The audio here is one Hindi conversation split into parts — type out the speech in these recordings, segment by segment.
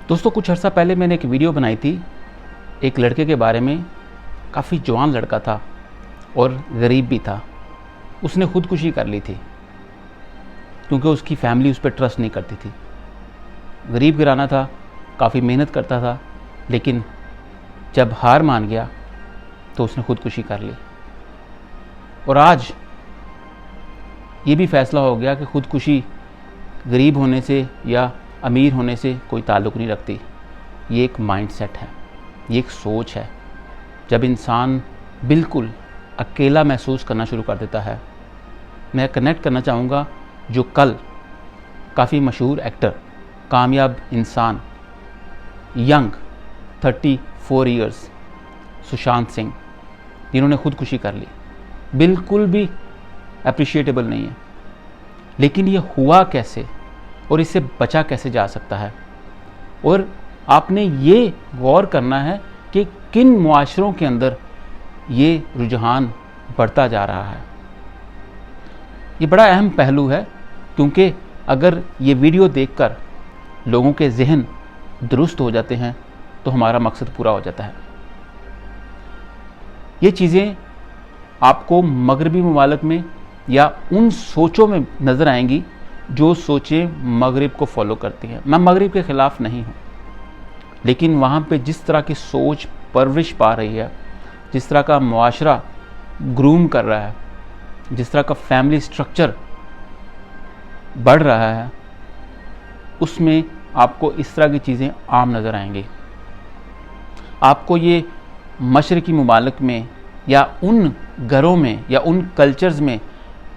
दोस्तों कुछ अर्सा पहले मैंने एक वीडियो बनाई थी एक लड़के के बारे में। काफ़ी जवान लड़का था और गरीब भी था। उसने खुदकुशी कर ली थी क्योंकि उसकी फैमिली उस पर ट्रस्ट नहीं करती थी। गरीब घराना था, काफ़ी मेहनत करता था, लेकिन जब हार मान गया तो उसने खुदकुशी कर ली। और आज ये भी फैसला हो गया कि खुदकुशी गरीब होने से या अमीर होने से कोई ताल्लुक़ नहीं रखती। ये एक माइंडसेट है, ये एक सोच है। जब इंसान बिल्कुल अकेला महसूस करना शुरू कर देता है, मैं कनेक्ट करना चाहूँगा जो कल काफ़ी मशहूर एक्टर, कामयाब इंसान, यंग 34 इयर्स सुशांत सिंह, जिन्होंने खुदकुशी कर ली। बिल्कुल भी अप्रिशिएटेबल नहीं है, लेकिन ये हुआ कैसे और इससे बचा कैसे जा सकता है। और आपने ये गौर करना है कि किन मुआशरों के अंदर ये रुझान बढ़ता जा रहा है। ये बड़ा अहम पहलू है, क्योंकि अगर ये वीडियो देखकर लोगों के जहन दुरुस्त हो जाते हैं तो हमारा मकसद पूरा हो जाता है। ये चीज़ें आपको मगरबी ममालिक में या उन सोचों में नज़र आएंगी जो सोचें मगरिब को फॉलो करती हैं। मैं मगरिब के ख़िलाफ़ नहीं हूँ, लेकिन वहाँ पे जिस तरह की सोच परवरिश पा रही है, जिस तरह का मुआशरा ग्रूम कर रहा है, जिस तरह का फैमिली स्ट्रक्चर बढ़ रहा है, उसमें आपको इस तरह की चीज़ें आम नज़र आएंगी। आपको ये मशरक़ी ममालिक में या उन घरों में या उन कल्चर्स में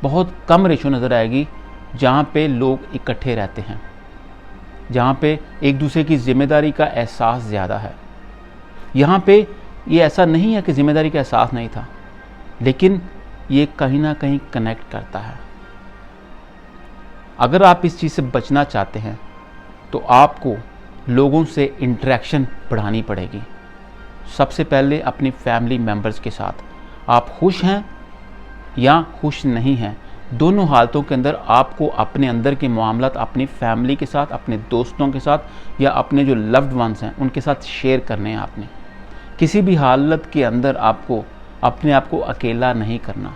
बहुत कम रेशो नज़र आएगी जहाँ पे लोग इकट्ठे रहते हैं, जहाँ पे एक दूसरे की ज़िम्मेदारी का एहसास ज़्यादा है। यहाँ पे ये ऐसा नहीं है कि ज़िम्मेदारी का एहसास नहीं था, लेकिन ये कहीं ना कहीं कनेक्ट करता है। अगर आप इस चीज़ से बचना चाहते हैं तो आपको लोगों से इंटरेक्शन बढ़ानी पड़ेगी। सबसे पहले अपनी फैमिली मेम्बर्स के साथ। आप खुश हैं या खुश नहीं हैं, दोनों हालतों के अंदर आपको अपने अंदर के मामलात अपनी फैमिली के साथ, अपने दोस्तों के साथ या अपने जो लव्ड वंस हैं उनके साथ शेयर करने हैं। आपने किसी भी हालत के अंदर आपको अपने आप को अकेला नहीं करना।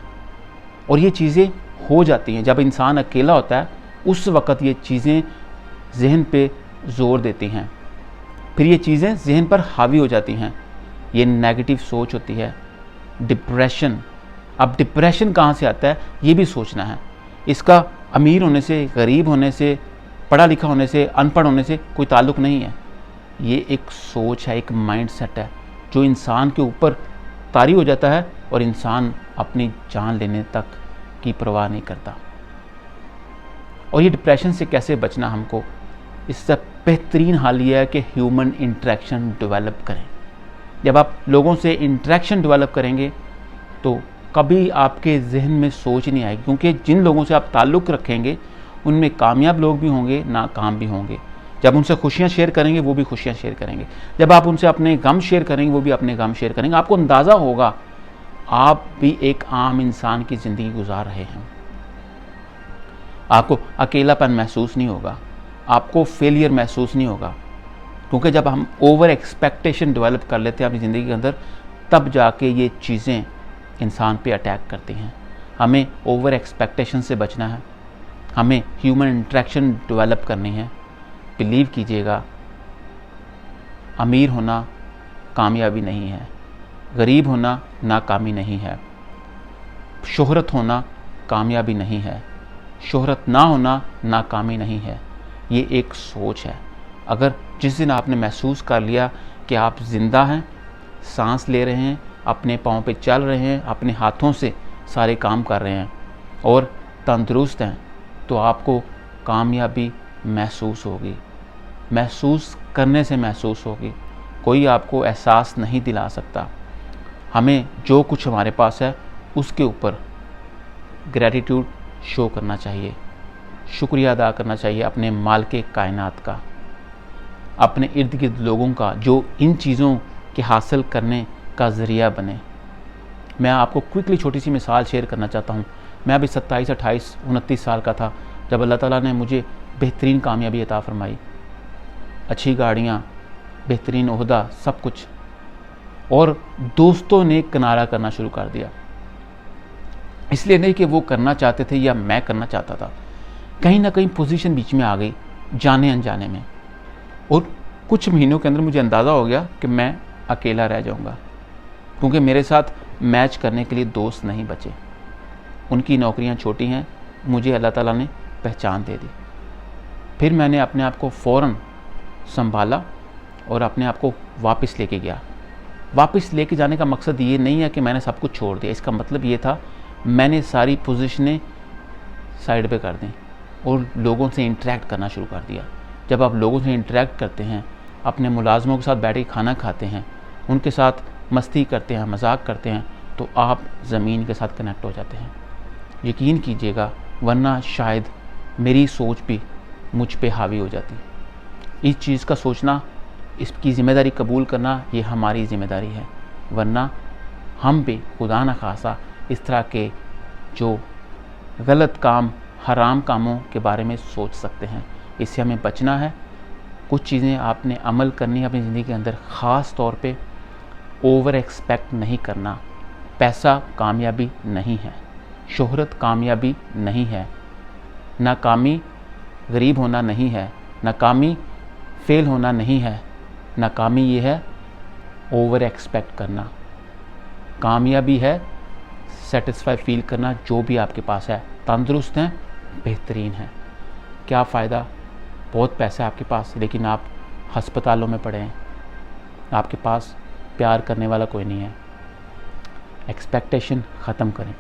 और ये चीज़ें हो जाती हैं जब इंसान अकेला होता है, उस वक़्त ये चीज़ें जहन पे ज़ोर देती हैं, फिर ये चीज़ें जहन पर हावी हो जाती हैं। ये नेगेटिव सोच होती है, डिप्रेशन। अब डिप्रेशन कहाँ से आता है ये भी सोचना है। इसका अमीर होने से, गरीब होने से, पढ़ा लिखा होने से, अनपढ़ होने से कोई ताल्लुक़ नहीं है। ये एक सोच है, एक माइंडसेट है जो इंसान के ऊपर तारी हो जाता है और इंसान अपनी जान लेने तक की परवाह नहीं करता। और ये डिप्रेशन से कैसे बचना, हमको इससे बेहतरीन हाल ये है कि ह्यूमन इंटरेक्शन डेवलप करें। जब आप लोगों से इंटरेक्शन डेवलप करेंगे तो कभी आपके जहन में सोच नहीं आएगी, क्योंकि जिन लोगों से आप ताल्लुक़ रखेंगे उनमें कामयाब लोग भी होंगे, नाकाम भी होंगे। जब उनसे खुशियाँ शेयर करेंगे वो भी खुशियाँ शेयर करेंगे। जब आप उनसे अपने गम शेयर करेंगे वो भी अपने गम शेयर करेंगे। आपको अंदाज़ा होगा आप भी एक आम इंसान की ज़िंदगी गुजार रहे हैं। आपको अकेलापन महसूस नहीं होगा, आपको फेलियर महसूस नहीं होगा, क्योंकि जब हम ओवर एक्सपेक्टेशन डेवलप कर लेते हैं अपनी ज़िंदगी के अंदर, तब जाके ये चीज़ें इंसान पे अटैक करती हैं। हमें ओवर एक्सपेक्टेशन से बचना है, हमें ह्यूमन इंटरेक्शन डेवलप करनी है। बिलीव कीजिएगा, अमीर होना कामयाबी नहीं है, गरीब होना नाकामी नहीं है, शोहरत होना कामयाबी नहीं है, शोहरत ना होना नाकामी नहीं है। ये एक सोच है। अगर जिस दिन आपने महसूस कर लिया कि आप ज़िंदा हैं, सांस ले रहे हैं, अपने पाँव पे चल रहे हैं, अपने हाथों से सारे काम कर रहे हैं और तंदुरुस्त हैं, तो आपको कामयाबी महसूस होगी। महसूस करने से महसूस होगी, कोई आपको एहसास नहीं दिला सकता। हमें जो कुछ हमारे पास है उसके ऊपर ग्रैटिट्यूड शो करना चाहिए, शुक्रिया अदा करना चाहिए अपने मालिक कायनात का, अपने इर्द गिर्द लोगों का जो इन चीज़ों के हासिल करने का ज़रिया बने। मैं आपको क्विकली छोटी सी मिसाल शेयर करना चाहता हूँ। मैं अभी 27, 28, 29 साल का था जब अल्लाह ताला ने मुझे बेहतरीन कामयाबी अता फरमाई। अच्छी गाड़ियाँ, बेहतरीन ओहदा, सब कुछ, और दोस्तों ने किनारा करना शुरू कर दिया। इसलिए नहीं कि वो करना चाहते थे या मैं करना चाहता था, कहीं ना कहीं पोजीशन बीच में आ गई जाने अनजाने में, और कुछ महीनों के अंदर मुझे अंदाज़ा हो गया कि मैं अकेला रह जाऊंगा, क्योंकि मेरे साथ मैच करने के लिए दोस्त नहीं बचे। उनकी नौकरियां छोटी हैं, मुझे अल्लाह ताला ने पहचान दे दी। फिर मैंने अपने आप को फ़ौरन संभाला और अपने आप को वापस लेके गया। वापस लेके जाने का मकसद ये नहीं है कि मैंने सब कुछ छोड़ दिया, इसका मतलब ये था मैंने सारी पोजीशनें साइड पे कर दी और लोगों से इंटरेक्ट करना शुरू कर दिया। जब आप लोगों से इंटरेक्ट करते हैं, अपने मुलाजमों के साथ बैठ के खाना खाते हैं, उनके साथ मस्ती करते हैं, मजाक करते हैं, तो आप ज़मीन के साथ कनेक्ट हो जाते हैं। यकीन कीजिएगा, वरना शायद मेरी सोच भी मुझ पे हावी हो जाती। इस चीज़ का सोचना, इसकी ज़िम्मेदारी कबूल करना, ये हमारी ज़िम्मेदारी है, वरना हम भी खुदा न खासा इस तरह के जो गलत काम, हराम कामों के बारे में सोच सकते हैं। इससे हमें बचना है। कुछ चीज़ें आपने अमल करनी है अपनी ज़िंदगी के अंदर, ख़ास तौर पे ओवर एक्सपेक्ट नहीं करना। पैसा कामयाबी नहीं है, शोहरत कामयाबी नहीं है, नाकामी गरीब होना नहीं है, नाकामी फेल होना नहीं है, नाकामी ये है ओवर एक्सपेक्ट करना। कामयाबी है सेटिस्फाई फील करना जो भी आपके पास है। तंदुरुस्त हैं, बेहतरीन है, क्या फ़ायदा बहुत पैसा है आपके पास लेकिन आप हस्पतालों में पड़े हैं, आपके पास प्यार करने वाला कोई नहीं है। एक्सपेक्टेशन ख़त्म करें,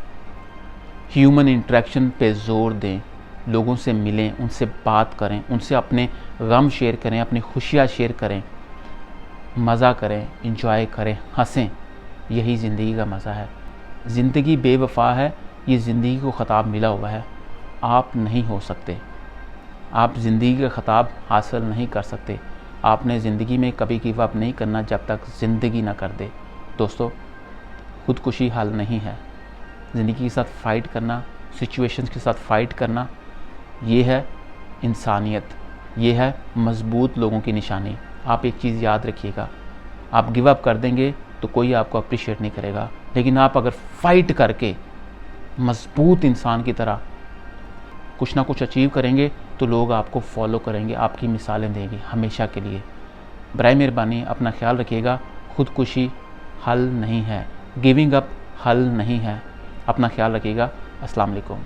ह्यूमन इंटरेक्शन पे ज़ोर दें, लोगों से मिलें, उनसे बात करें, उनसे अपने गम शेयर करें, अपनी खुशियाँ शेयर करें, मज़ा करें, इंजॉय करें, हंसें। यही ज़िंदगी का मज़ा है। ज़िंदगी बेवफा है, ये ज़िंदगी को ख़ताब मिला हुआ है, आप नहीं हो सकते। आप ज़िंदगी का ख़ताब हासिल नहीं कर सकते। आपने ज़िंदगी में कभी गिव अप नहीं करना जब तक ज़िंदगी ना कर दे। दोस्तों, खुदकुशी हल नहीं है। ज़िंदगी के साथ फ़ाइट करना, सिचुएशंस के साथ फ़ाइट करना, ये है इंसानियत, ये है मज़बूत लोगों की निशानी। आप एक चीज़ याद रखिएगा, आप गिव अप कर देंगे तो कोई आपको अप्रिशिएट नहीं करेगा, लेकिन आप अगर फ़ाइट करके मज़बूत इंसान की तरह कुछ ना कुछ अचीव करेंगे तो लोग आपको फॉलो करेंगे, आपकी मिसालें देंगे हमेशा के लिए। बराए मेहरबानी अपना ख्याल रखिएगा। खुदकुशी हल नहीं है, गिविंग अप हल नहीं है। अपना ख्याल रखिएगा। अस्सलाम वालेकुम।